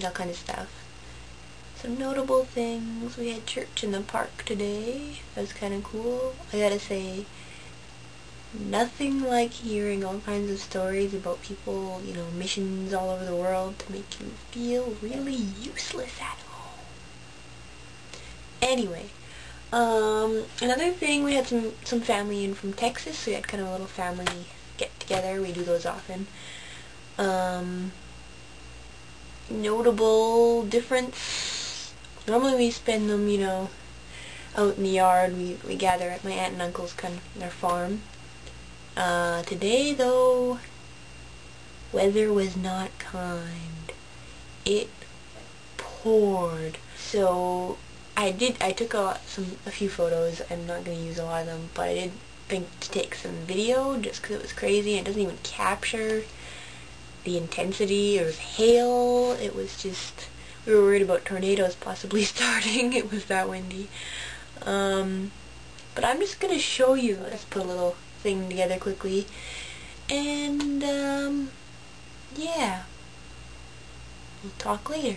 that kind of stuff. Some notable things. We had church in the park today. That was kind of cool. I gotta say, nothing like hearing all kinds of stories about people, you know, missions all over the world to make you feel really useless at home. Anyway, another thing, we had some family in from Texas, so we had kind of a little family get-together. We do those often. Notable difference. Normally we spend them, you know, out in the yard. We gather at my aunt and uncle's their farm. Today though, weather was not kind. It poured. So I took a few photos. I'm not going to use a lot of them, but I did think to take some video just because it was crazy. It doesn't even capture the intensity. It was hail. It was just, we were worried about tornadoes possibly starting. It was that windy. But I'm just going to show you. Let's put a little thing together quickly. And, yeah. We'll talk later.